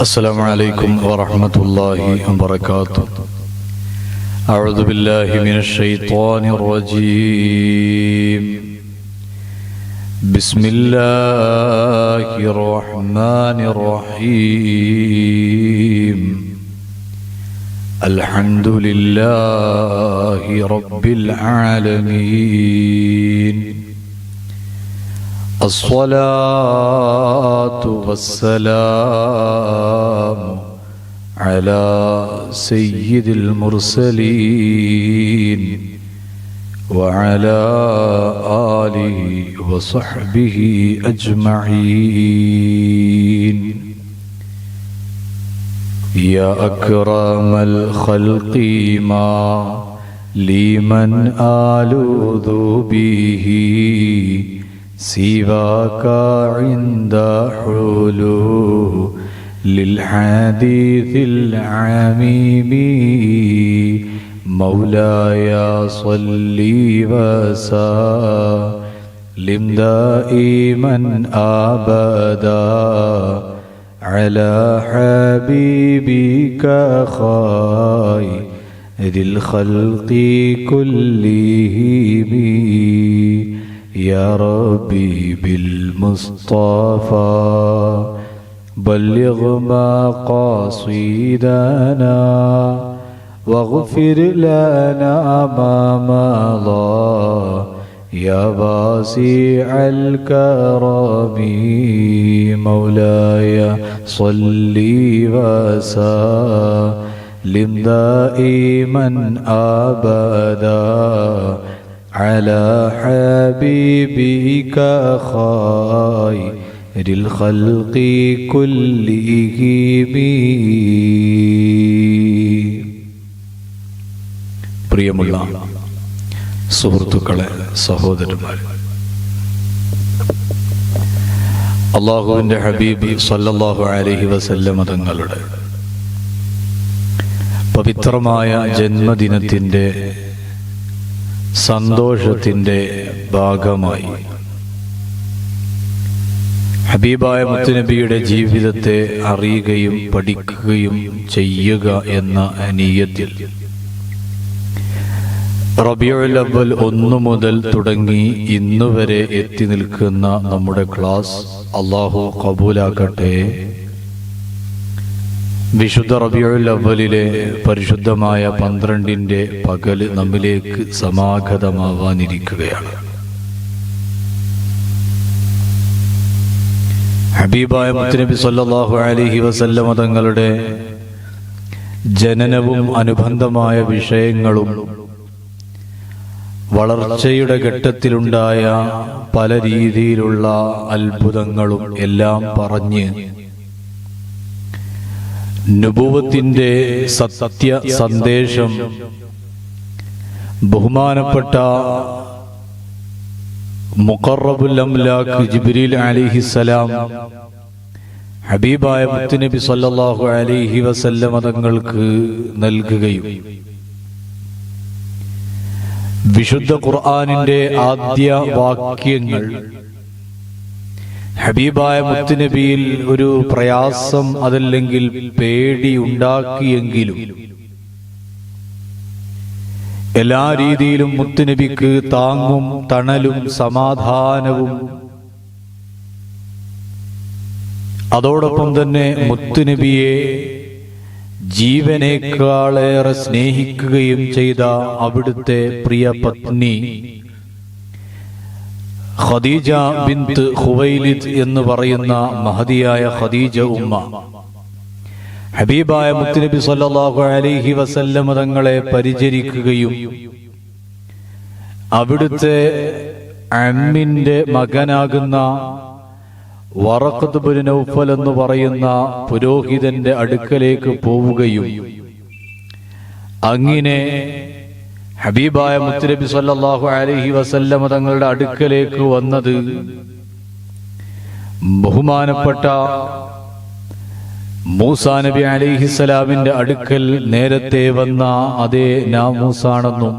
السلام عليكم ورحمة الله وبركاته. أعوذ بالله من الشيطان الرجيم. بسم الله الرحمن الرحيم. الحمد لله رب العالمين. الصلاة والسلام على سيد المرسلين وعلى آله وصحبه أجمعين. يا أكرم الخلق ما لمن آلوذ به سواك عند حلول للحديث العميم. مولاي صل وسلم دائما أبدا على حبيبك خير الخلق كلهم. يا ربي بالمصطفى بلغ مقاصدنا واغفر لنا ما مضى يا واسع الكرم. مولاي صل وسلم دائما أبدا على حبيبك خير الخلق كلهم. പ്രിയമുള്ള സുഹൃത്തുക്കളെ, സഹോദരന്മാരെ, അല്ലാഹുവിൻ്റെ ഹബീബ് സല്ലല്ലാഹു അലൈഹി വസല്ലം തങ്ങളുടെ പവിത്രമായ ജന്മദിനത്തിൻ്റെ സന്തോഷത്തിൻ്റെ ഭാഗമായി ഹബീബായ മുത്തുനബിയുടെ ജീവിതത്തെ അറിയുകയും പഠിക്കുകയും ചെയ്യുക എന്ന നിയ്യത്തിൽ റബീഉൽ അവ്വൽ 1 മുതൽ തുടങ്ങി ഇന്നുവരെ എത്തി നിൽക്കുന്ന നമ്മുടെ ക്ലാസ് അല്ലാഹു ഖബൂലാക്കട്ടെ. വിശുദ്ധ റബീഉൽ അവ്വലിലെ പരിശുദ്ധമായ 12ന്റെ പകല് നമ്മിലേക്ക് സമാഗതമാവാനിരിക്കുകയാണ്. ഹബീബായ മുത്തുനബി സല്ലല്ലാഹു അലൈഹി വസല്ലം തങ്ങളുടെ ജനനവും അനുബന്ധമായ വിഷയങ്ങളും വളർച്ചയുടെ ഘട്ടത്തിലുണ്ടായ പല രീതിയിലുള്ള അത്ഭുതങ്ങളും എല്ലാം പറഞ്ഞ് നുബുവത്തിന്റെ സത്യ സന്ദേശം ബഹുമാനപ്പെട്ട മുഖറബുൽ അംലാക്ക് ജിബ്രീൽ അലൈഹിസ്സലാം ഹബീബായ മുത്തുനബി സല്ലല്ലാഹു അലൈഹി വസല്ലം തങ്ങൾക്ക് നൽകുകയും വിശുദ്ധ ഖുർആനിന്റെ ആദ്യ വാക്യങ്ങൾ ഹബീബായ മുത്തുനബിയിൽ ഒരു പ്രയാസം അതല്ലെങ്കിൽ പേടി ഉണ്ടാക്കിയെങ്കിലും എല്ലാ രീതിയിലും മുത്തുനബിക്ക് താങ്ങും തണലും സമാധാനവും അതോടൊപ്പം തന്നെ മുത്തുനബിയെ ജീവനേക്കാളേറെ സ്നേഹിക്കുകയും ചെയ്ത അവിടുത്തെ പ്രിയ പത്നി ഖദീജ ബിൻത് ഖുവൈലിദ് എന്ന് പറയുന്ന മഹദിയായ ഖദീജ ഉമ്മ ഹബീബായ മുത്തുനബി സല്ലല്ലാഹു അലൈഹി വസല്ലം തങ്ങളെ പരിചരിക്കുകയും അവിടുത്തെ അമ്മിന്റെ മകനാകുന്ന വറഖത്ത് ബിൻ നൗഫൽ എന്ന് പറയുന്ന പുരോഹിതന്റെ അടുക്കലേക്ക് പോവുകയും അങ്ങനെ ഹബീബായ മുത്തുനബി സല്ലല്ലാഹു അലൈഹി വസല്ലം തങ്ങളുടെ അടുക്കലേക്ക് വന്നത് ബഹുമാനപ്പെട്ട മൂസാ നബി അലൈഹിസ്സലാമിന്റെ അടുക്കൽ നേരത്തെ വന്ന അതേ നാമൂസാണെന്നും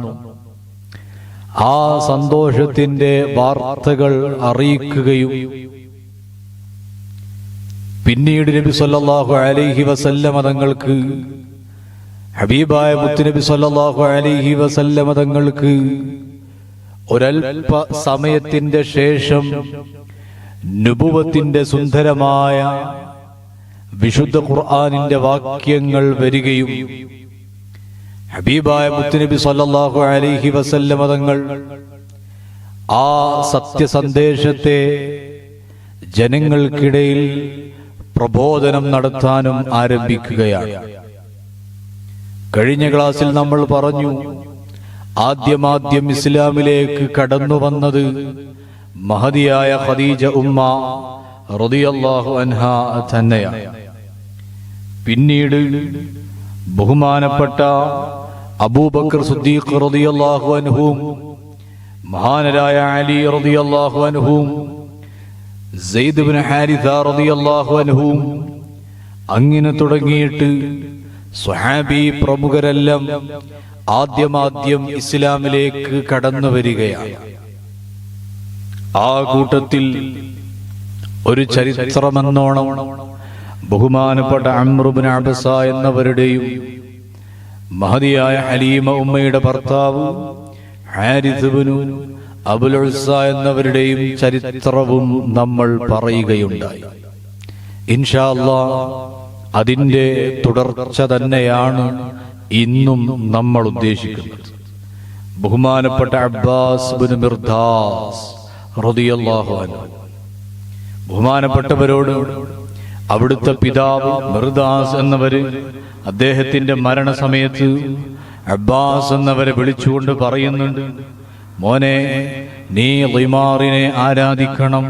ആ സന്തോഷത്തിന്റെ വാർത്തകൾ അറിയിക്കുകയും പിന്നീട് നബി സല്ലല്ലാഹു അലൈഹി വസല്ലമ തങ്ങൾക്ക്, ഹബീബായ മുത്തുനബി സല്ലല്ലാഹു അലൈഹി വസല്ലമ തങ്ങൾക്ക് ഒരൽപ സമയത്തിന്റെ ശേഷം നുബുവത്തിന്റെ സുന്ദരമായ വിശുദ്ധ ഖുർആനിന്റെ വാക്യങ്ങൾ വരികയും ഹബീബായ മുത്തുനബി സല്ലല്ലാഹു അലൈഹി വസല്ലമ തങ്ങൾ ആ സത്യസന്ദേശത്തെ ജനങ്ങൾക്കിടയിൽ പ്രബോധനം നടത്താനും ആരംഭിക്കുകയാണ്. കഴിഞ്ഞ ക്ലാസ്സിൽ നമ്മൾ പറഞ്ഞു, ആദ്യം ഇസ്ലാമിലേക്ക് കടന്നു വന്നത് മഹദിയായ ഖദീജ ഉമ്മ റളിയല്ലാഹു അൻഹാ തന്നെയാണ്. പിന്നീട് ബഹുമാനപ്പെട്ട അബൂബക്കർ സിദ്ദീഖ് റളിയല്ലാഹു അൻഹും മഹാനരായ അലി റളിയല്ലാഹു അൻഹും സെയ്ദ് ഇബ്നു ഹാരിസ റളിയല്ലാഹു അൻഹും അങ്ങനെ തുടങ്ങിയിട്ട് സ്വഹാബി പ്രമുഖരെല്ലാം ആദ്യം ഇസ്ലാമിലേക്ക് കടന്നു വരികയാണ്. ആ കൂട്ടത്തിൽ ഒരു ചരിത്രമെന്നോണം ബഹുമാനപ്പെട്ട അംർ ഇബ്നു അബ്സ എന്നവരുടെയും മഹദിയായ ഹലീമ ഉമ്മയുടെ ഭർത്താവ് ഹാരിസ് ഇബ്നു അബുൽ ഉസ്സ എന്നവരുടെയും ചരിത്രവും നമ്മൾ പറയുകയുണ്ടായി. ഇൻഷാ അല്ലാഹ് അതിന്റെ തുടർച്ച തന്നെയാണ് ഇന്നും നമ്മൾ ഉദ്ദേശിക്കുന്നത്. ബഹുമാനപ്പെട്ട അബ്ബാസ് ഇബ്നു മിർദാസ് റളിയല്ലാഹു അൻഹു, ബഹുമാനപ്പെട്ടവരോട് അവിടുത്തെ പിതാവ് മിർദാസ് എന്നവര് അദ്ദേഹത്തിന്റെ മരണസമയത്ത് അബ്ബാസ് എന്നവരെ വിളിച്ചുകൊണ്ട് പറയുന്നുണ്ട്, മോനെ, നീ ളിമാറിനെ ആരാധിക്കണം.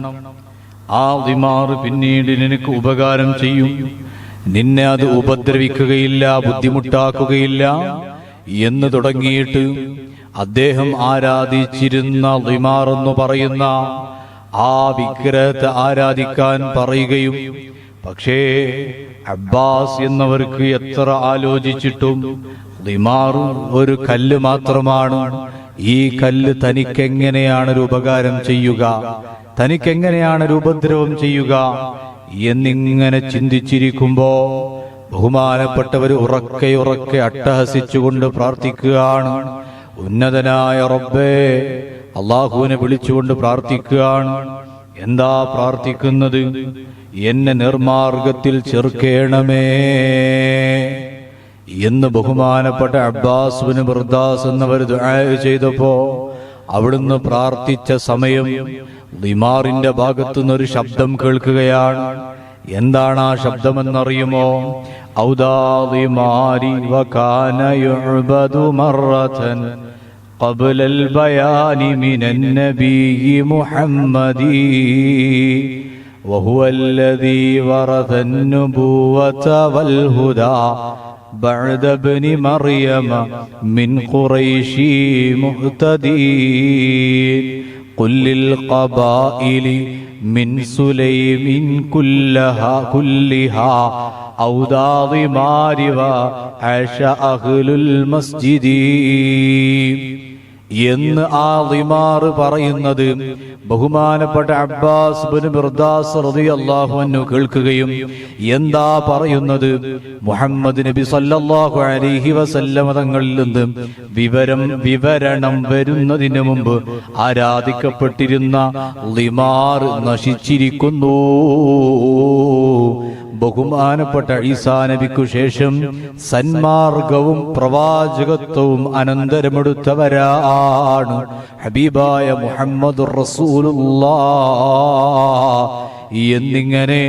ആ ളിമാർ പിന്നീട് നിനക്ക് ഉപകാരം ചെയ്യും, നിന്നെ അത് ഉപദ്രവിക്കുകയില്ല, ബുദ്ധിമുട്ടാക്കുകയില്ല എന്ന് തുടങ്ങിയിട്ട് അദ്ദേഹം ആരാധിച്ചിരുന്ന ളിമാർ എന്ന് പറയുന്ന ആ വിഗ്രഹത്തെ ആരാധിക്കാൻ പറയുകയും, പക്ഷേ അബ്ബാസ് എന്നവർക്ക് എത്ര ആലോചിച്ചിട്ടും ളിമാർ ഒരു കല്ല് മാത്രമാണ്, ഈ കല്ല് തനിക്കെങ്ങനെയാണ് ഒരു ഉപകാരം ചെയ്യുക, തനിക്കെങ്ങനെയാണ് ഒരു ഉപദ്രവം ചെയ്യുക എന്നിങ്ങനെ ചിന്തിച്ചിരിക്കുമ്പോ ബഹുമാനപ്പെട്ടവർ ഉറക്കെ അട്ടഹസിച്ചുകൊണ്ട് പ്രാർത്ഥിക്കുകയാണ്. ഉന്നതനായ റബ്ബേ, അള്ളാഹുവിനെ വിളിച്ചുകൊണ്ട് പ്രാർത്ഥിക്കുകയാണ്. എന്താ പ്രാർത്ഥിക്കുന്നത്? എന്നെ നിർമാർഗത്തിൽ ചേർക്കേണമേ എന്ന് ബഹുമാനപ്പെട്ട അബ്ബാസ് ഇബ്നു മിർദാസ് എന്നവർ ദുആ ചെയ്തപ്പോ അവിടുന്ന് പ്രാർത്ഥിച്ച സമയം ളിമാറിന്റെ ഭാഗത്തുനിന്നൊരു ശബ്ദം കേൾക്കുകയാണ്. എന്താണ് ആ ശബ്ദമെന്നറിയുമോ? ഔദാ ളിമാരി വകാന യുഅബദു മറതൻ ഖബ്ലൽ ബയാനി മിനൻ നബിയ്യി മുഹമ്മദി വഹുവല്ലദീ വറസൻ നുബുവത വൽ ഹുദാ بعد ابن مريم من قريشي مهتدين قل للقبائل من سليم كلها أودى ضمار وعاش أهل المسجد എന്ന് ആ ളിമാർ പറയുന്നത് ബഹുമാനപ്പെട്ട അബ്ബാസ് ഇബ്നു മിർദാസ് റളിയല്ലാഹു അൻഹു കേൾക്കുകയും എന്താ പറയുന്നത്? മുഹമ്മദ് നബി സല്ലല്ലാഹു അലൈഹി വസല്ലമ തങ്ങളിൽ നിന്ന് വിവരണം വരുന്നതിന് മുമ്പ് ആരാധിക്കപ്പെട്ടിരുന്ന ളിമാർ നശിച്ചിരിക്കുന്നു. ബഹുമാനപ്പെട്ട ഈസാ നബിക്കു ശേഷം സന്മാർഗവും പ്രവാചകത്വവും അനന്തരമെടുത്തവരാണ് ഹബീബായ മുഹമ്മദുർ റസൂലുള്ളാഹ് എന്നിങ്ങനെ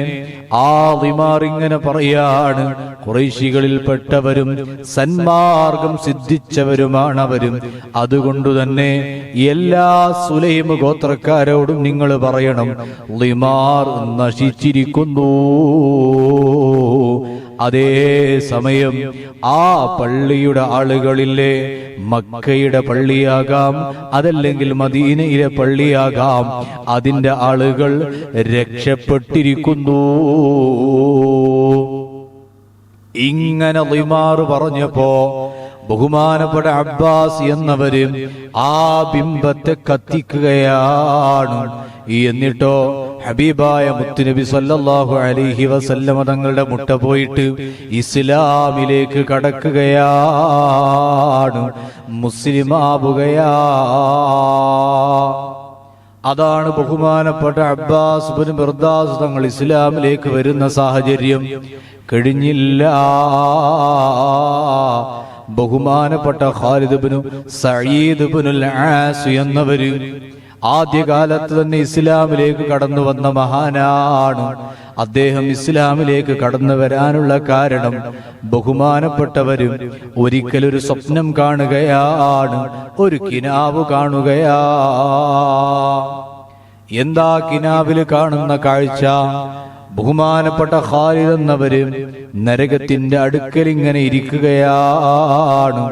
ആ ളിമാർ ഇങ്ങനെ പറയാണ്. ഖുറൈശികളിൽപ്പെട്ടവരും സന്മാർഗം സിദ്ധിച്ചവരുമാണവരും. അതുകൊണ്ടുതന്നെ എല്ലാ സുലൈം ഗോത്രക്കാരോടും നിങ്ങൾ പറയണം, ളിമാർ നശിച്ചിരിക്കുന്നു. അതേ സമയം ആ പള്ളിയുടെ ആളുകളിലെ മക്കയുടെ പള്ളിയാകാം, അതല്ലെങ്കിൽ മദീനയിലെ പള്ളിയാകാം, അതിന്റെ ആളുകൾ രക്ഷപ്പെട്ടിരിക്കുന്നു. ഇങ്ങനെ ളിമാർ പറഞ്ഞപ്പോ ബഹുമാനപ്പെട്ട അബ്ബാസ് എന്നവര് ആ ബിംബത്തെ കത്തിക്കുകയാണ്. എന്നിട്ടോ ഹബീബായ മുത്തുനബി സല്ലല്ലാഹു അലൈഹി വസല്ലമ തങ്ങളുടെ മുട്ട പോയിട്ട് ഇസ്ലാമിലേക്ക് കടക്കുകയാണ്, മുസ്ലിമാവുകയാ. അതാണ് ബഹുമാനപ്പെട്ട അബ്ബാസ് ഇബ്നു മിർദാസ് തങ്ങൾ ഇസ്ലാമിലേക്ക് വരുന്ന സാഹചര്യം കഴിഞ്ഞില്ല. ബഹുമാനപ്പെട്ട ഖാലിദ് ഇബ്നു സഈദ് ഇബ്നുൽ ആസ് എന്നവര് ആദ്യകാലത്ത് തന്നെ ഇസ്ലാമിലേക്ക് കടന്നു വന്ന മഹാനാണ്. അദ്ദേഹം ഇസ്ലാമിലേക്ക് കടന്നു വരാനുള്ള കാരണം ബഹുമാനപ്പെട്ടവരും ഒരിക്കലൊരു സ്വപ്നം കാണുകയാണ്, ഒരു കിനാവ് കാണുകയാ. എന്താ കിനാവിൽ കാണുന്ന കാഴ്ച? ബഹുമാനപ്പെട്ട ഖാലിദ് എന്നവര് നരകത്തിന്റെ അടുക്കൽ ഇങ്ങനെ ഇരിക്കുകയാണ്.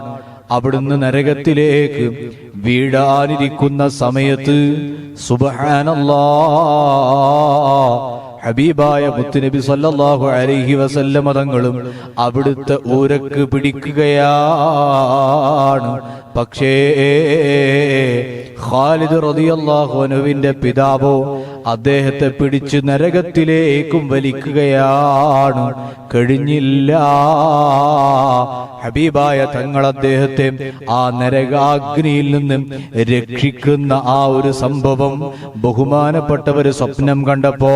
അവിടുന്ന് നരകത്തിലേക്ക് വീഴാനിരിക്കുന്ന സമയത്ത് സുബ്ഹാനല്ലാഹ്, ഹബീബായ മുത്തുനബി സല്ലല്ലാഹു അലൈഹി വസല്ലമ തങ്ങളും അവിടുത്തെ ഊരക്ക് പിടിക്കുകയാണ്. പക്ഷേ ഖാലിദ് റളിയല്ലാഹു അൻഹുവിന്റെ പിതാവോ അദ്ദേഹത്തെ പിടിച്ച് നരകത്തിലേക്കും വലിക്കുകയാണ്. കഴിഞ്ഞില്ല. ഹബീബായ തങ്ങൾ അദ്ദേഹത്തെ ആ നരകാഗ്നിയിൽ നിന്നും രക്ഷിക്കുന്ന ആ ഒരു സംഭവം ബഹുമാനപ്പെട്ടവര് സ്വപ്നം കണ്ടപ്പോ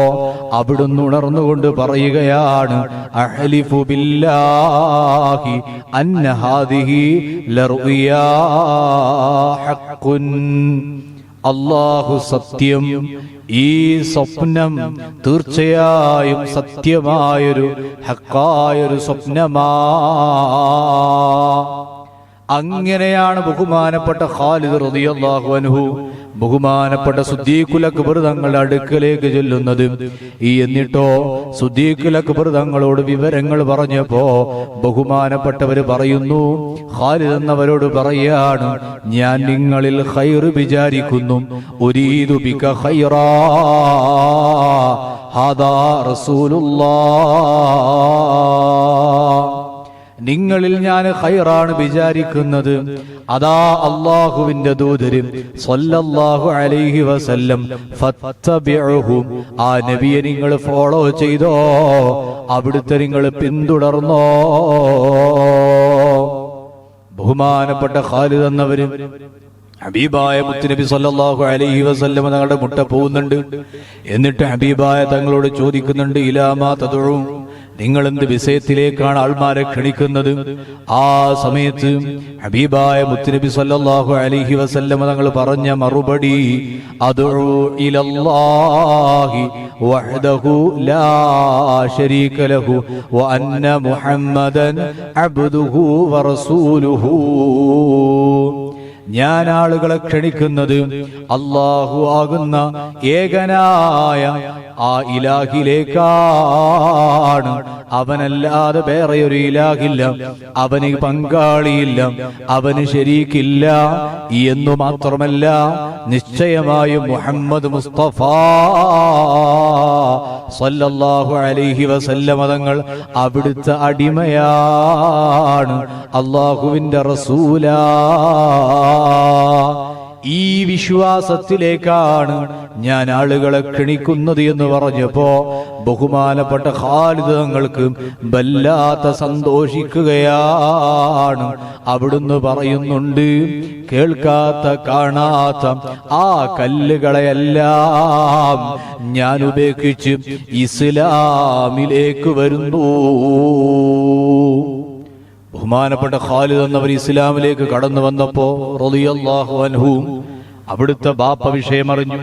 അവിടുന്ന് ഉണർന്നുകൊണ്ട് പറയുകയാണ്, അഹ്ലിഫു ബില്ലാഹി അന്ന ഹാദിഹി ലറുയാ ഹഖ്ഖുൻ. അല്ലാഹു സത്യം, ഈ സ്വപ്നം തീർച്ചയായും സത്യമായൊരു ഹഖായൊരു സ്വപ്നമാ. അങ്ങനെയാണ് ബഹുമാനപ്പെട്ട ഖാലിദ് റളിയല്ലാഹു അൻഹു ബഹുമാനപ്പെട്ട സിദ്ദീഖുൽ അക്ബർ തങ്ങളുടെ അടുക്കലേക്ക് ചെല്ലുന്നത്. എന്നിട്ടോ സിദ്ദീഖുൽ അക്ബർ തങ്ങളോട് വിവരങ്ങൾ പറഞ്ഞപ്പോ ബഹുമാനപ്പെട്ടവര് പറയുന്നു, ഖാലിദ് എന്നവരോട് പറയാണ്, ഞാൻ നിങ്ങളിൽ ഖൈർ വിചാരിക്കുന്നു. ഉരീദു ബിക ഖൈറാ ഹാദാ റസൂലുള്ളാഹ്. നിങ്ങളിൽ ഞാൻ ഖൈറാണ് വിചാരിക്കുന്നത്. അതാ അല്ലാഹുവിന്റെ ദൂതരും സ്വല്ലല്ലാഹു അലൈഹി വസല്ലം ഫത്തബിഉഹു, ആ നബിയെ നിങ്ങൾ ഫോളോ ചെയ്തോ, അവിടുത്തെ നിങ്ങൾ പിന്തുടർന്നോ. ബഹുമാനപ്പെട്ട ഖാലിദ് എന്നവരും ഹബീബായ മുത്തുനബി സല്ലല്ലാഹു അലൈഹി വസല്ലം തങ്ങളുടെ മുട്ട പോകുന്നുണ്ട്. എന്നിട്ട് ഹബീബായ തങ്ങളോട് ചോദിക്കുന്നുണ്ട്, ഇലാമാ തദഉ, നിങ്ങൾ എന്ത് വിഷയത്തിലേക്കാണ് ആൾമാരെ ക്ഷണിക്കുന്നത്? ആ സമയത്ത് ഹബീബായ മുത്തുനബി സല്ലല്ലാഹു അലൈഹി വസല്ലം തങ്ങൾ പറഞ്ഞ മറുപടി, അദ്ഉ ഇലല്ലാഹി വഹ്ദഹു ലാ ശരീക ലഹു വ അന്ന മുഹമ്മദൻ അബ്ദുഹു വറസൂലുഹു. ഞാൻ ആളുകളെ ക്ഷണിക്കുന്നത് അല്ലാഹു ആകുന്ന ഏകനായ ആ ഇലാഹിലേക്കാണ്. അവനല്ലാതെ വേറെ ഒരു ഇലാഹില്ല, അവന് പങ്കാളിയില്ല, അവന് ശരീക്കില്ല എന്നു മാത്രമല്ല, നിശ്ചയമായും മുഹമ്മദ് മുസ്തഫ സല്ലല്ലാഹു അലൈഹി വസല്ലമ തങ്ങൾ അവിടുത്തെ അടിമയാണ്, അല്ലാഹുവിന്റെ റസൂലാ. ഈ വിശ്വാസത്തിലേക്കാണ് ഞാൻ ആളുകളെ ക്ഷണിക്കുന്നത് എന്ന് പറഞ്ഞപ്പോ ബഹുമാനപ്പെട്ട ഖാലിദ് തങ്ങൾക്ക് വല്ലാത്ത സന്തോഷിക്കുകയാണ്. അവിടുന്ന് പറയുന്നുണ്ട്, കേൾക്കാത്ത കാണാത്ത ആ കല്ലുകളെയെല്ലാം ഞാൻ ഉപേക്ഷിച്ച് ഇസ്ലാമിലേക്ക് വരുന്നു. ബഹുമാനപ്പെട്ട ഖാലിദ് എന്നവർ ഇസ്ലാമിലേക്ക് കടന്നു വന്നപ്പോ റളിയല്ലാഹു അൻഹു അവിടുത്തെ ബാപ്പ വിഷയമറിഞ്ഞു.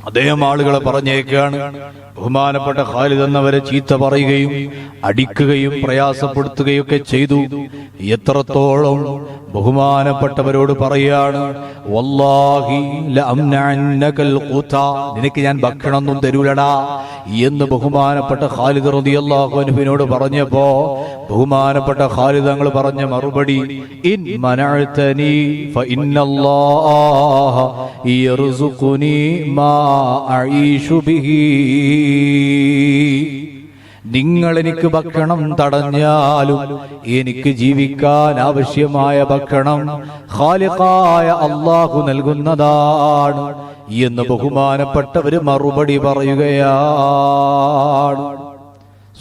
അദ്ദേഹം ആളുകളെ പറഞ്ഞേക്കാണ്. ബഹുമാനപ്പെട്ട ഖാലിദ് എന്നവരെ ചീത്ത പറയുകയും അടിക്കുകയും പ്രയാസപ്പെടുത്തുകയും ഒക്കെ ചെയ്തു. എത്രത്തോളം ബഹുമാനപ്പെട്ടവരോട് പറയാണ്, വല്ലാഹി ലഅംനഅന്നകൽ ഖുതാ, നിനക്ക് ഞാൻ ഭക്ഷണമൊന്നും തരൂലടാ എന്ന് ബഹുമാനപ്പെട്ട ഖാലിദ് റളിയല്ലാഹു അൻഹുവിനോട് പറഞ്ഞപ്പോ ബഹുമാനപ്പെട്ട ഖാലിദ് തങ്ങൾ പറഞ്ഞ മറുപടി, ഇൻ മനഅതനി ഫഇന്നല്ലാഹ യർസുഖുനി മാ അഈശു ബിഹി. നിങ്ങൾ എനിക്ക് ഭക്ഷണം തടഞ്ഞാലും എനിക്ക് ജീവിക്കാൻ ആവശ്യമായ ഭക്ഷണം ഖാലിഖായ അല്ലാഹു നൽകുന്നതാണ്. എന്ന് ബഹുമാനപ്പെട്ടവര് മറുപടി പറയുകയാണ്.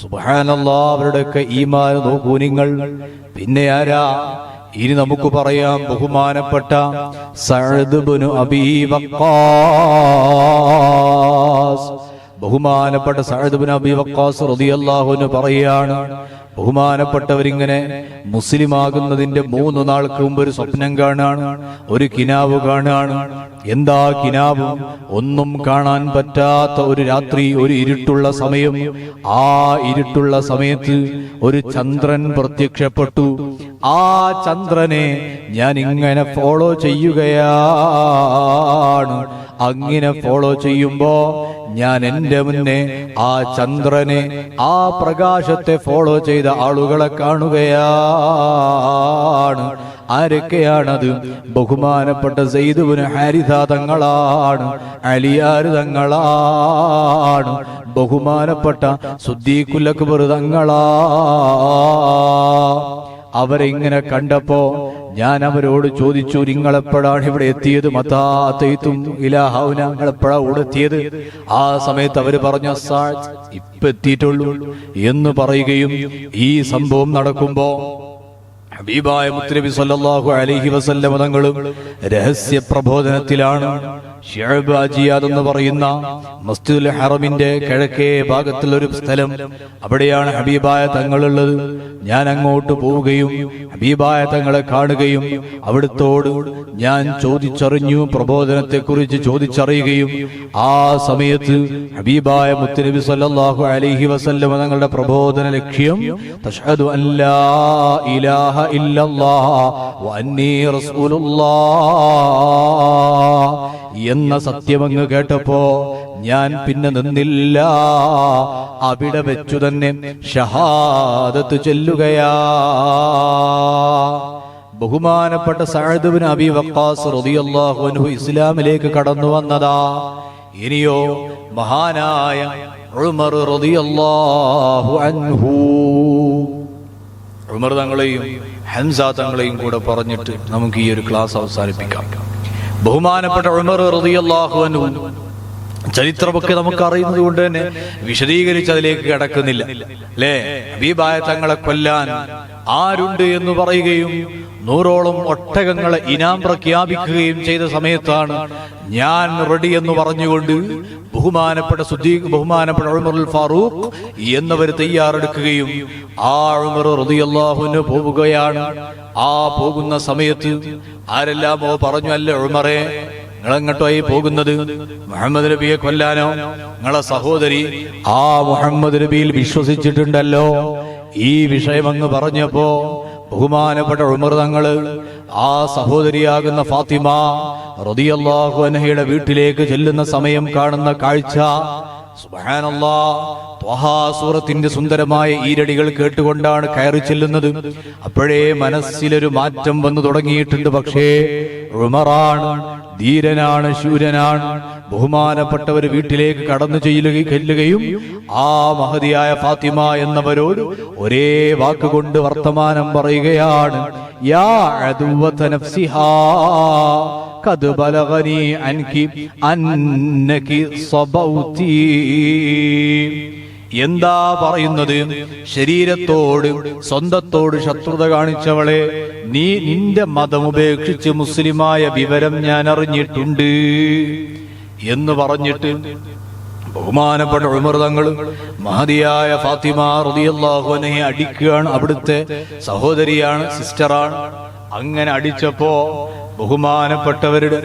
സുബ്ഹാനല്ലാഹ്, അവരുടെയൊക്കെ ഈമാൻ നോക്കൂ നിങ്ങൾ. പിന്നെ ആരാ? ഇനി നമുക്ക് പറയാം ബഹുമാനപ്പെട്ട സഅദ് ഇബ്നു അബീ വഖാസ്. ബഹുമാനപ്പെട്ട സഅദ് ഇബ്നു അബീ വഖാസ് റളിയല്ലാഹു അൻഹു പറയാണ്, ബഹുമാനപ്പെട്ടവരിങ്ങനെ മുസ്ലിമാകുന്നതിന്റെ 3 നാൾക്ക് മുമ്പ് ഒരു സ്വപ്നം കാണാണ്, ഒരു കിനാവ് കാണാണ്. എന്താ കിനാവ്? ഒന്നും കാണാൻ പറ്റാത്ത ഒരു രാത്രി, ഒരു ഇരുട്ടുള്ള സമയം. ആ ഇരുട്ടുള്ള സമയത്ത് ഒരു ചന്ദ്രൻ പ്രത്യക്ഷപ്പെട്ടു. ആ ചന്ദ്രനെ ഞാൻ ഇങ്ങനെ ഫോളോ ചെയ്യുകയാണ്. അങ്ങനെ ഫോളോ ചെയ്യുമ്പോ ഞാൻ എന്റെ മുന്നേ ആ ചന്ദ്രനെ, ആ പ്രകാശത്തെ ഫോളോ ചെയ്ത ആളുകളെ കാണുകയാണ്. ആരൊക്കെയാണത്? ബഹുമാനപ്പെട്ട സെയ്ദ് ഇബ്നു ഹാരിഥ തങ്ങളാണ്, അലിയാർ തങ്ങളാണ്, ബഹുമാനപ്പെട്ട സിദ്ദീഖുൽ അക്ബർ തങ്ങളാ. അവരെ ഇങ്ങനെ കണ്ടപ്പോ ഞാൻ അവരോട് ചോദിച്ചു, നിങ്ങളെപ്പോഴാണ് ഇവിടെ എത്തിയത്? മതാത്തും ഇലാഹൗന, നിങ്ങളെപ്പോഴാ ഇവിടെ എത്തിയത്? ആ സമയത്ത് അവര് പറഞ്ഞു, ഇപ്പൊ എത്തിയിട്ടുള്ളൂ എന്ന് പറയുകയും, ഈ സംഭവം നടക്കുമ്പോ ഹബീബായ മുത്തുനബി സല്ലല്ലാഹു അലൈഹി വസല്ലം തങ്ങളും രഹസ്യ പ്രബോധനത്തിലാണ്. ശിഅബ് അജിയാദ് എന്ന് പറയുന്ന മസ്ജിദുൽ ഹറമിന്റെ കിഴക്കേ ഭാഗത്തുള്ള ഒരു സ്ഥലം, അവിടെയാണ് ഹബീബായ തങ്ങളുള്ളത്. ഞാൻ അങ്ങോട്ട് പോവുകയും ഹബീബായ തങ്ങളെ കാണുകയും അവിടുത്തോട് ഞാൻ ചോദിച്ചറിഞ്ഞു, പ്രബോധനത്തെക്കുറിച്ച് ചോദിച്ചറിയുകയും ആ സമയത്ത് ഹബീബായ മുത്തുനബി സല്ലല്ലാഹു അലൈഹി വസല്ലം തങ്ങളുടെ പ്രബോധന ലക്ഷ്യം തശ്ഹദു അല്ലാ ഇലാഹ ഇല്ലല്ലാഹ് വ അന്നീ റസൂലുള്ളാഹ് എന്ന സത്യമങ്ങ് കേട്ടപ്പോ ഞാൻ പിന്നെ നിന്നില്ല, അവിടെ വെച്ചു തന്നെ ഷഹാദത്ത് ചൊല്ലുകയാ. ബഹുമാനപ്പെട്ട സഅദ് ഇബ്നു അബീ വഖാസ് റളിയല്ലാഹു അൻഹു ഇസ്ലാമിലേക്ക് കടന്നു വന്നതാ. ഇനിയോ മഹാനായ ഉമർ റളിയല്ലാഹു അൻഹു. ഉമർ തങ്ങളെയും ഹംസ തങ്ങളെയും കൂടെ പറഞ്ഞിട്ട് നമുക്ക് ഈ ഒരു ക്ലാസ് അവസാനിപ്പിക്കാം. ബഹുമാനപ്പെട്ട ഉമർ റളിയല്ലാഹു അൻഹു ചരിത്രമൊക്കെ നമുക്ക് അറിയുന്നത് കൊണ്ട് തന്നെ വിശദീകരിച്ച് അതിലേക്ക് കടക്കുന്നില്ല, അല്ലേ? ഹബീബായ തങ്ങളെ കൊല്ലാൻ ആരുണ്ട് എന്ന് പറയുകയും 100ഓളം ഒട്ടകങ്ങളെ ഇനാം പ്രഖ്യാപിക്കുകയും ചെയ്ത സമയത്താണ് ഞാൻ റെഡി എന്ന് പറഞ്ഞുകൊണ്ട് ബഹുമാനപ്പെട്ട ഉമറുൽ ഫാറൂഖ് എന്നവർ തയ്യാറെടുക്കുകയും ആ ഉമർ റളിയല്ലാഹു അൻഹു പോവുകയാണ്. ആ പോകുന്ന സമയത്ത് ആരെല്ലാമോ പറഞ്ഞു, അല്ല ഉമറേ, നിങ്ങളെങ്ങോട്ടായി പോകുന്നത്? മുഹമ്മദ് നബിയെ കൊല്ലാനോ? നിങ്ങളെ സഹോദരി ആ മുഹമ്മദ് നബിയിൽ വിശ്വസിച്ചിട്ടുണ്ടല്ലോ. ഈ വിഷയം അങ്ങ് പറഞ്ഞപ്പോ ബഹുമാനപ്പെട്ട ഉമർ തങ്ങള് ആ സഹോദരിയാകുന്ന ഫാത്തിമ റളിയല്ലാഹു അൻഹയുടെ വീട്ടിലേക്ക് ചെല്ലുന്ന സമയം കാണുന്ന കാഴ്ച, സുബ്ഹാനല്ലാഹ്, ത്വഹാ സൂറത്തിന്റെ സുന്ദരമായ ഈരടികൾ കേട്ടുകൊണ്ടാണ് കയറി ചെല്ലുന്നത്. അപ്പോഴേ മനസ്സിലൊരു മാറ്റം വന്നു തുടങ്ങിയിട്ടുണ്ട്. പക്ഷേ ഉമറാണ്, ധീരനാണ്, ശൂരനാണ്. ബഹുമാനപ്പെട്ടവർ വീട്ടിലേക്ക് കടന്നു ചെല്ലുകയും ആ മഹതിയായ ഫാത്തിമ എന്നവരോട് ഒരേ വാക്കുകൊണ്ട് വർത്തമാനം പറയുകയാണ്. യാ അദുവത നഫ്സിഹാ ഖദ് ബലഗനി അൻകി അന്നകി സബൗതി. എന്താ പറയുന്നത്? ശരീരത്തോട്, സ്വന്തത്തോട് ശത്രുത കാണിച്ചവളെ, നീ നിന്റെ മതം ഉപേക്ഷിച്ച് മുസ്ലിമായ വിവരം ഞാൻ അറിഞ്ഞിട്ടുണ്ട് എന്ന് പറഞ്ഞിട്ട് ബഹുമാനപ്പെട്ട ഉമർ തങ്ങൾ മഹദിയായ ഫാത്തിമ റളിയല്ലാഹു അൻഹയെ അടിക്കുകയാണ്. അവിടുത്തെ സഹോദരിയാണ്, സിസ്റ്ററാണ്. അങ്ങനെ അടിച്ചപ്പോ ബഹുമാനപ്പെട്ടവരുടെ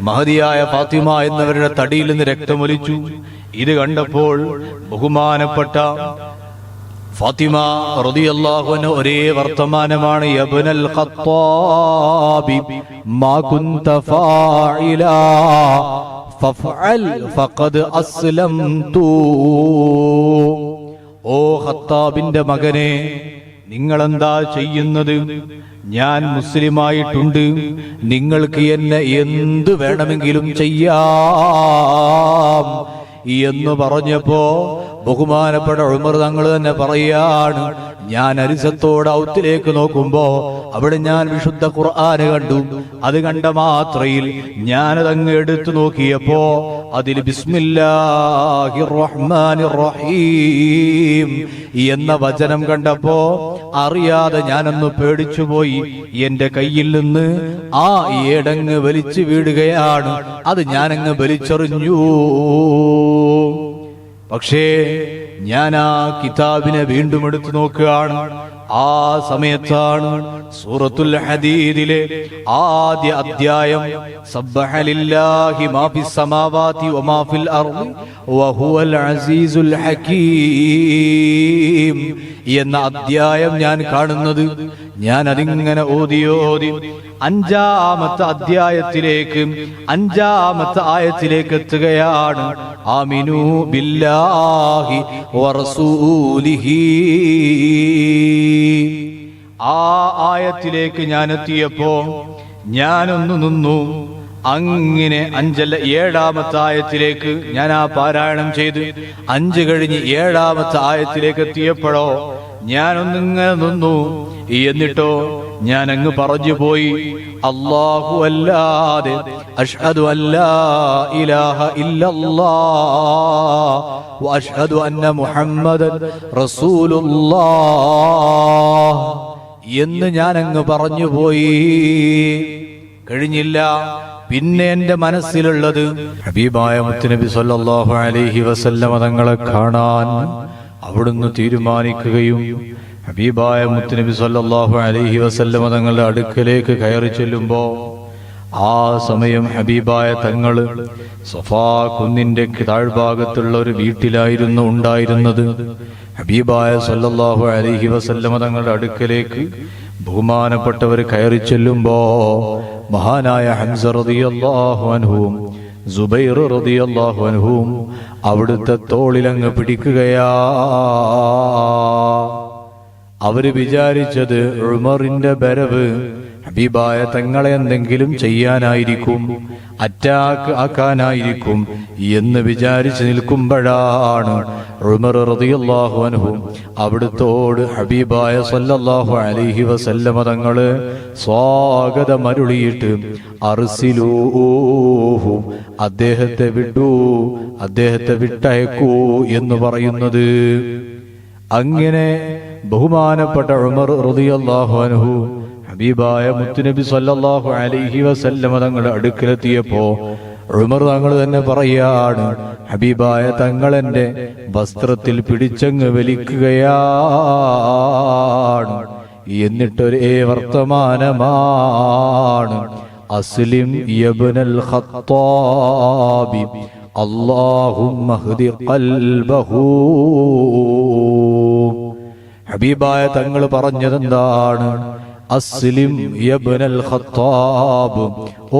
മഹദിയായ ഫാത്തിമ എന്നവരുടെ തടിയിൽ നിന്ന് രക്തമൊലിച്ചു. ഇത് കണ്ടപ്പോൾ ബഹുമാനപ്പെട്ട ഫാത്തിമ റളിയല്ലാഹു അൻഹ ഒരേ വർത്തമാനമാണ്, യബ്നൽ ഖത്താബി മാ കുൻത ഫാഇലാ ഫഫഅൽ ഫഖദ് അസ്ലംതു. ഓ ഖത്താബിന്റെ മകനെ, നിങ്ങളെന്താ ചെയ്യുന്നത്? ഞാൻ മുസ്ലിമായിട്ടുണ്ട്, നിങ്ങൾക്ക് എന്നെ എന്തു വേണമെങ്കിലും ചെയ്യാം എന്ന് പറഞ്ഞപ്പോ ബഹുമാനപ്പെട്ട ഉമർ തങ്ങൾ തന്നെ പറയാണ്, ഞാൻ അരിസത്തോട് ഔത്തിലേക്ക് നോക്കുമ്പോ അവിടെ ഞാൻ വിശുദ്ധ ഖുർആന് കണ്ടു. അത് കണ്ട മാത്രയിൽ ഞാനതങ്ങ് എടുത്തു നോക്കിയപ്പോ അതിൽ ബിസ്മില്ലാഹിർ റഹ്മാനിർ റഹീം എന്ന വചനം കണ്ടപ്പോ അറിയാതെ ഞാനൊന്ന് പേടിച്ചുപോയി. എന്റെ കയ്യിൽ നിന്ന് ആ ഏടങ്ങ് വലിച്ചു വീടുകയാണ്. അത് ഞാനങ്ങ് വലിച്ചെറിഞ്ഞു. പക്ഷേ ഞാൻ ആ കിതാബിനെ വീണ്ടും എടുത്തു നോക്കുകയാണ്. ആ സമയത്താണ് സൂറത്തുൽ ഹദീദിലെ ആദ്യ അധ്യായം സബ്ബഹ ലില്ലാഹി മാ ഫിസ് സമാവാതി വമാ ഫിൽ അർളി വഹുവൽ അസീസുൽ ഹകീം എന്ന അധ്യായം ഞാൻ കാണുന്നത്. ഞാൻ അതിങ്ങനെ ഓതി അഞ്ചാമത്തെ ആയത്തിലേക്ക് എത്തുകയാണ്. ആമിനു ബില്ലാഹി വറസൂലിഹി. ആ ആയത്തിലേക്ക് ഞാൻ എത്തിയപ്പോ ഞാനൊന്നു നിന്നു. അങ്ങനെ 7ാമത്തെ ആയത്തിലേക്ക് ഞാൻ ആ പാരായണം ചെയ്ത് 5 കഴിഞ്ഞ് 7ാമത്തെ ആയത്തിലേക്ക് എത്തിയപ്പോഴോ ഞാനൊന്നിങ്ങനെ നിന്നു. എന്നിട്ടോ ഞാൻ അങ്ങ് പറഞ്ഞു പോയി, അല്ലാഹു അല്ലാതെ അഷ്ഹദു അല്ലാ ഇലാഹ ഇല്ലല്ലാഹ് വ അഷ്ഹദു അന്ന മുഹമ്മദൻ റസൂലുള്ളാഹ് എന്ന് ഞാൻ അങ്ങ് പറഞ്ഞു പോയി. കഴിഞ്ഞില്ല. പിന്നെ എന്റെ മനസ്സിലുള്ളത് ഹബീബായ മുത്തുനബി സല്ലല്ലാഹു അലൈഹി വസല്ലമ തങ്ങളെ കാണാൻ അവിടുന്ന് തീരുമാനിക്കുകയും ഹബീബായ മുത്തുനബി സല്ലല്ലാഹു അലൈഹി വസല്ലമ തങ്ങളുടെ അടുക്കലേക്ക് കയറി ചെല്ലുമ്പോ ആ സമയം ഹബീബായ തങ്ങള് സഫാ കുന്നിന്റെ താഴ്ഭാഗത്തുള്ള ഒരു വീട്ടിലായിരുന്നു ഉണ്ടായിരുന്നത്. ഹബീബായ സല്ലല്ലാഹു അലൈഹി വസല്ലമ തങ്ങളുടെ അടുക്കലേക്ക് ബഹുമാനപ്പെട്ടവർ കയറി ചെല്ലുമ്പോ മഹാനായ ഹംസ റളിയല്ലാഹു അൻഹുവും സുബൈർ റളിയല്ലാഹു അൻഹുവും അവിടുത്തെ തോളിലങ്ങ് പിടിക്കുകയാ. അവര് വിചാരിച്ചത് ഉമറിന്റെ വരവ് ഹബീബായ തങ്ങളെ എന്തെങ്കിലും ചെയ്യാനായിരിക്കും, അറ്റാക്ക് ആക്കാനായിരിക്കും എന്ന് വിചാരിച്ചു നിൽക്കുമ്പോഴാണ് ഉമർ റളിയല്ലാഹു അൻഹു അവിടുത്തോട് ഹബീബായ സല്ലല്ലാഹു അലൈഹി വസല്ലമ തങ്ങള് സ്വാഗതമരുളിയിട്ട് അർസിലൂഹു, അദ്ദേഹത്തെ വിടൂ, അദ്ദേഹത്തെ വിട്ടയക്കൂ എന്ന് പറയുന്നത്. അങ്ങനെ ബഹുമാനപ്പെട്ട ഉമർ റളിയല്ലാഹു അൻഹു ഹബീബായ മുത്തുനബി സല്ലല്ലാഹു അലൈഹി വസല്ലമ തങ്ങളുടെ അടുക്കലെത്തിയപ്പോ ഉമർ തങ്ങൾ തന്നെ പറയാണ്, ഹബീബായ തങ്ങളെന്റെ വസ്ത്രത്തിൽ പിടിച്ചങ്ങ് വലിക്കുകയാണ്. എന്നിട്ടൊരേ വർത്തമാനമാണ്, അസ്ലിം യബ്നൽ ഖത്താബി അല്ലാഹുമ്മ ഹ്ദി ഖൽബഹു. ഹബീബായ തങ്ങൾ പറഞ്ഞതെന്താണ്? അസ്ലിം യബ്നൽ ഖത്താബ്,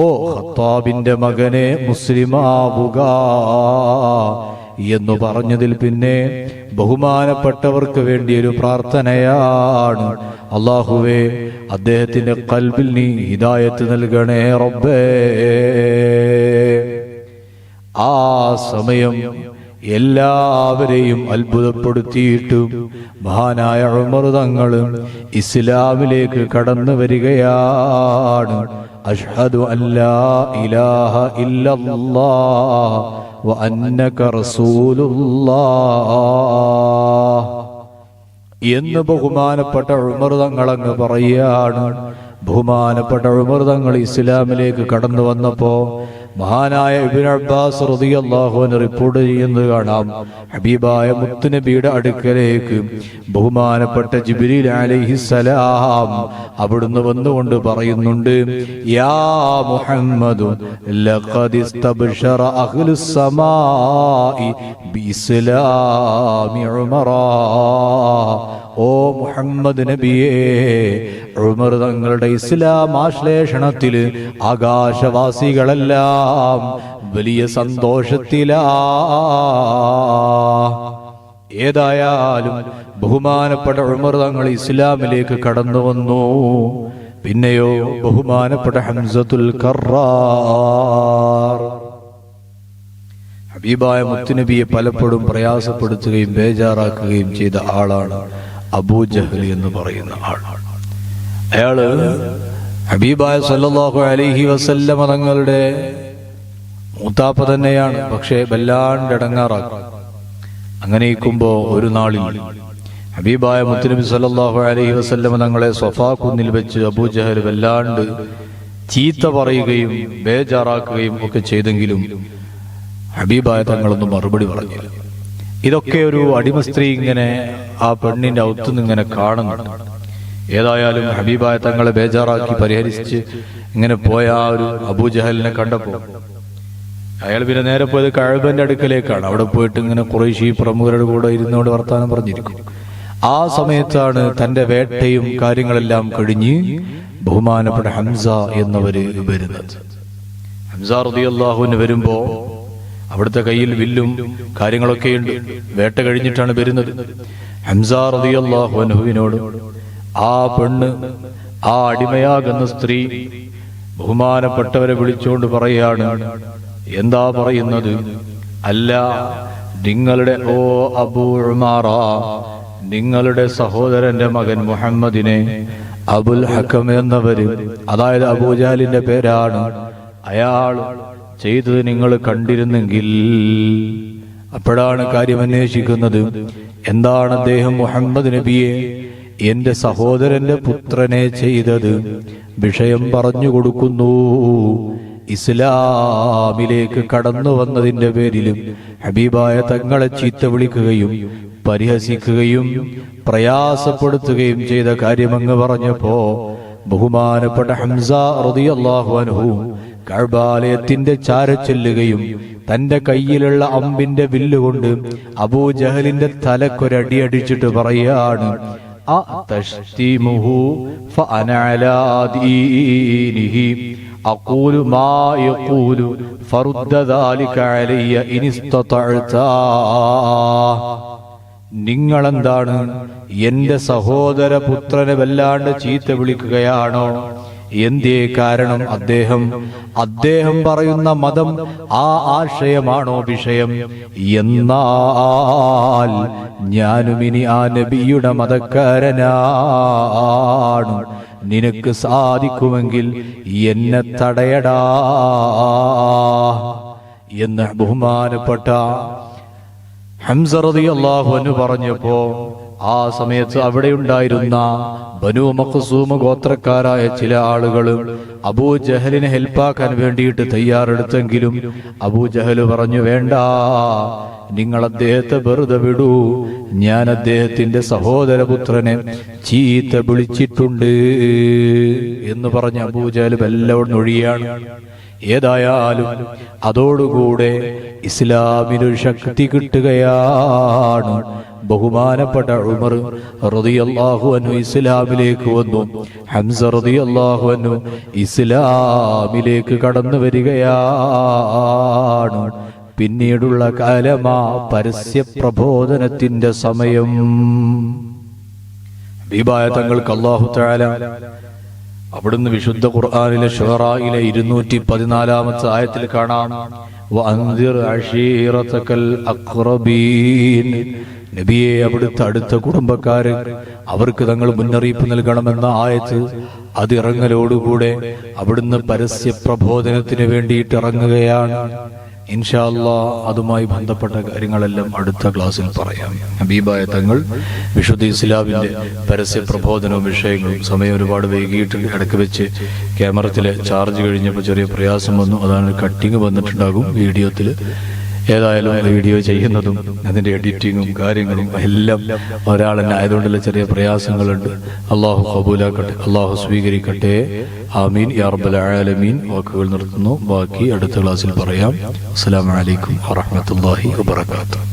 ഓ ഖത്താബിന്റെ മകനെ മുസ്ലിമാവുക എന്ന് പറഞ്ഞതിൽ പിന്നെ ബഹുമാനപ്പെട്ടവർക്ക് വേണ്ടി ഒരു പ്രാർത്ഥനയാണ്, അല്ലാഹുവേ അദ്ദേഹത്തിന്റെ ഖൽബിൽ നീ ഹിദായത്ത് നൽകണേ റബ്ബേ. ആ സമയം എല്ലാവരെയും അത്ഭുതപ്പെടുത്തിയിട്ടും മഹാനായ ഉമർ തങ്ങൾ ഇസ്ലാമിലേക്ക് കടന്നു വരികയാണ്. അഷ്ഹദു അല്ലാ ഇലാഹ ഇല്ലല്ലാഹ് വ അന്നക റസൂലുള്ളാഹ് എന്ന് ബഹുമാനപ്പെട്ട ഉമർ തങ്ങൾ അങ്ങ് പറയുകയാണ്. ബഹുമാനപ്പെട്ട ഉമർ തങ്ങൾ ഇസ്ലാമിലേക്ക് കടന്നു വന്നപ്പോ മഹാനായ ഇബ്നു അബ്ബാസ് റളിയല്ലാഹു അൻഹു റിപ്പോർട്ട് ചെയ്യുന്നത് കാണാം, ഹബീബായ മുത്തുനബിയുടെ അടുക്കലേക്ക് ബഹുമാനപ്പെട്ട ജിബ്രീൽ അലൈഹിസ്സലാം അവിടുന്ന് വന്നുകൊണ്ട് പറയുന്നുണ്ട്, യാ മുഹമ്മദു ലഖദ് ഇസ്തബ്ശറ അഹ്ലുസ് സമാഇ ബിഇസ്ലാമി ഉമറ. ഓ മുഹമ്മദ് നബിയേ, ഉമർ തങ്ങളുടെ ഇസ്ലാം ആശ്ലേഷണത്തില് ആകാശവാസികളെല്ലാം വലിയ സന്തോഷത്തിലാ. ഏതായാലും ബഹുമാനപ്പെട്ട ഉമർ തങ്ങൾ ഇസ്ലാമിലേക്ക് കടന്നു വന്നു. പിന്നെയോ ബഹുമാനപ്പെട്ട ഹംസത്തുൽ കറാർ ഹബീബായ മുത്തുനബിയെ പലപ്പോഴും പ്രയാസപ്പെടുത്തുകയും ബേജാറാക്കുകയും ചെയ്ത ആളാണ്. അബൂജഹൽ എന്ന് പറയുന്ന ആൾ. അയാള് ഹബീബായ സല്ലല്ലാഹു അലൈഹി വസല്ലമ തങ്ങളുടെ മൂത്താപ്പ തന്നെയാണ്. പക്ഷേ വല്ലാണ്ട് ഇടങ്ങാറാക്കും. അങ്ങനെ ഇരിക്കുമ്പോ ഒരു നാളിൽ ഹബീബായ മുത്തുനബി സല്ലല്ലാഹു അലൈഹി വസല്ലമ തങ്ങളെ സ്വഫാ കുന്നിൽ വെച്ച് അബൂജഹൽ വല്ലാണ്ട് ചീത്ത പറയുകയും ബേജാറാക്കുകയും ഒക്കെ ചെയ്തെങ്കിലും ഹബീബായ തങ്ങളൊന്നും മറുപടി പറഞ്ഞില്ല. ഇതൊക്കെ ഒരു അടിമ സ്ത്രീ ഇങ്ങനെ ആ പെണ്ണിന്റെ ഔത്തുനിന്ന് ഇങ്ങനെ കാണുന്നുണ്ട്. ഏതായാലും ഹബീബായ തങ്ങളെ ബേജാറാക്കി പരിഹരിച്ച് ഇങ്ങനെ പോയ ആ ഒരു അബൂജഹലിനെ കണ്ടപ്പോ അയാൾ പിന്നെ നേരെ പോയത് കഅബന്റെ അടുക്കലേക്കാണ്. അവിടെ പോയിട്ട് ഇങ്ങനെ ഖുറൈശി പ്രമുഖരുടെ കൂടെ ഇരുന്നോട് വർത്താനം പറഞ്ഞിരിക്കും. ആ സമയത്താണ് തന്റെ വേട്ടയും കാര്യങ്ങളെല്ലാം കഴിഞ്ഞ് ബഹുമാനപ്പെട്ട ഹംസ എന്നവര് വരുന്നത്. ഹംസ റളിയല്ലാഹു അൻഹു വരുമ്പോ അവിടുത്തെ കയ്യിൽ വില്ലും കാര്യങ്ങളൊക്കെയുണ്ട്. വേട്ട കഴിഞ്ഞിട്ടാണ് വരുന്നത്. ഹംസ റളിയല്ലാഹു അൻഹുവിനോട് ആ പെണ്ണ്, ആ അടിമയാകുന്ന സ്ത്രീ ബഹുമാനപ്പെട്ടവരെ വിളിച്ചുകൊണ്ട് പറയാണ്. എന്താ പറയുന്നത്? അല്ല, നിങ്ങളുടെ ഓ അബൂ ഉമാറ, നിങ്ങളുടെ സഹോദരന്റെ മകൻ മുഹമ്മദിനെ അബുൽ ഹക്കം എന്നവര്, അതായത് അബൂജഹലിന്റെ പേരാണ്, അയാൾ ചെയ്തത് നിങ്ങൾ കണ്ടിരുന്നെങ്കിൽ. അപ്പോഴാണ് കാര്യം അന്വേഷിക്കുന്നത്. എന്താണ് അദ്ദേഹം മുഹമ്മദ് നബിയെ, എന്റെ സഹോദരന്റെ പുത്രനെ ചെയ്തത്? വിഷയം പറഞ്ഞു കൊടുക്കുന്നു. ഇസ്ലാമിലേക്ക് കടന്നു വന്നതിന്റെ പേരിലും ഹബീബായ തങ്ങളെ ചീത്ത വിളിക്കുകയും പരിഹസിക്കുകയും പ്രയാസപ്പെടുത്തുകയും ചെയ്ത കാര്യമങ്ങ് പറഞ്ഞപ്പോ ബഹുമാനപ്പെട്ട ഹംസ റളിയല്ലാഹു അൻഹു കഅബാലയത്തിന്റെ ചാരച്ചെല്ലുകയും തന്റെ കയ്യിലുള്ള അമ്പിന്റെ വില്ലുകൊണ്ട് അബൂജഹലിന്റെ തലക്കൊരടി അടിച്ചിട്ട് പറയാണ്, അതശ്തിമുഹു ഫഅന അലാ ദീനിഹി അഖൂലു മാ യഖൂലു ഫറുദ്ദ ദാലിക അലയ്യ ഇൻ ഇസ്തതഅത. നിങ്ങളെന്താണ് എന്റെ സഹോദര പുത്രനെ വല്ലാണ്ട് ചീത്ത വിളിക്കുകയാണോ? എന്തേ കാരണം? അദ്ദേഹം പറയുന്ന മതം, ആ ആശയമാണോ വിഷയം? എന്നാൽ ഞാനും ഇനി ആ നബിയുടെ മതക്കാരനാണ്. നിനക്ക് സാധിക്കുമെങ്കിൽ എന്നെ തടയടാ എന്ന് ബഹുമാനപ്പെട്ട ഹംസ റളിയല്ലാഹു അൻഹു പറഞ്ഞപ്പോ ആ സമയത്ത് അവിടെ ഉണ്ടായിരുന്ന ബനൂ മഖ്സൂം ഗോത്രക്കാരായ ചില ആളുകൾ അബൂജഹലിനെ ഹെൽപ്പാക്കാൻ വേണ്ടിയിട്ട് തയ്യാറെടുത്തെങ്കിലും അബൂജഹൽ പറഞ്ഞു, വേണ്ട, നിങ്ങൾ അദ്ദേഹത്തെ വെറുതെ വിടൂ. ഞാൻ അദ്ദേഹത്തിന്റെ സഹോദരപുത്രനെ ചീത്ത വിളിച്ചിട്ടുണ്ട് എന്ന് പറഞ്ഞ് അബൂജഹൽ എല്ലാം ഒഴിയാണ്. ഏതായാലും അതോടുകൂടെ ഇസ്ലാമിനൊരു ശക്തി കിട്ടുകയാണ്. ബഹുമാനപ്പെട്ട ഉമർ റളിയല്ലാഹു അൻഹു ഇസ്ലാമിലേക്ക് വന്നു. ഹംസ റളിയല്ലാഹു അൻഹു ഇസ്ലാമിലേക്ക് കടന്നു വരികയാണ്. പിന്നീടുള്ള കാലമാ പരസ്യ പ്രബോധനത്തിന്റെ സമയം. ഹബീബായ തങ്ങൾക്ക് അല്ലാഹു തആല അവിടുന്ന് വിശുദ്ധ ഖുർആനിലെ ശുഅറായിലെ 214 ആയത്തിൽ കാണാം, വഅൻദിർ അശീറതകൽ അഖ്റബീൻ. നബിയെ, അവിടുത്തെ അടുത്ത കുടുംബക്കാര്, അവർക്ക് തങ്ങൾ മുന്നറിയിപ്പ് നൽകണമെന്ന ആയത്ത് അത് ഇറങ്ങലോടുകൂടെ അവിടുന്ന് പരസ്യ പ്രബോധനത്തിന് വേണ്ടിയിട്ട് ഇറങ്ങുകയാണ്. ഇൻഷാ അല്ലാഹ് അതുമായി ബന്ധപ്പെട്ട കാര്യങ്ങളെല്ലാം അടുത്ത ക്ലാസ്സിൽ പറയാം. ഹബീബായ തങ്ങൾ വിശുദ്ധ ഇസ്ലാമിന്റെ പരസ്യ പ്രബോധനവും വിഷയങ്ങളും സമയം ഒരുപാട് വൈകിയിട്ട് ഇടയ്ക്ക് വെച്ച് ക്യാമറത്തിലെ ചാർജ് കഴിഞ്ഞപ്പോൾ ചെറിയ പ്രയാസം വന്നു. അതാണ് കട്ടിങ് വന്നിട്ടുണ്ടാകും വീഡിയോത്തിൽ. ഏതായാലും വീഡിയോ ചെയ്യുന്നതും അതിന്റെ എഡിറ്റിങ്ങും കാര്യങ്ങളും എല്ലാം ഒരാൾ തന്നെ ആയതുകൊണ്ടുള്ള ചെറിയ പ്രയാസങ്ങളുണ്ട്. അള്ളാഹു ഖബൂലാക്കട്ടെ, അള്ളാഹു സ്വീകരിക്കട്ടെ. ആമീൻ യാ റബ്ബൽ ആലമീൻ. വാക്കുകൾ നിർത്തുന്നു, ബാക്കി അടുത്ത ക്ലാസ്സിൽ പറയാം. അസ്സലാമു അലൈക്കും വറഹ്മത്തുള്ളാഹി വബറകാതുഹു.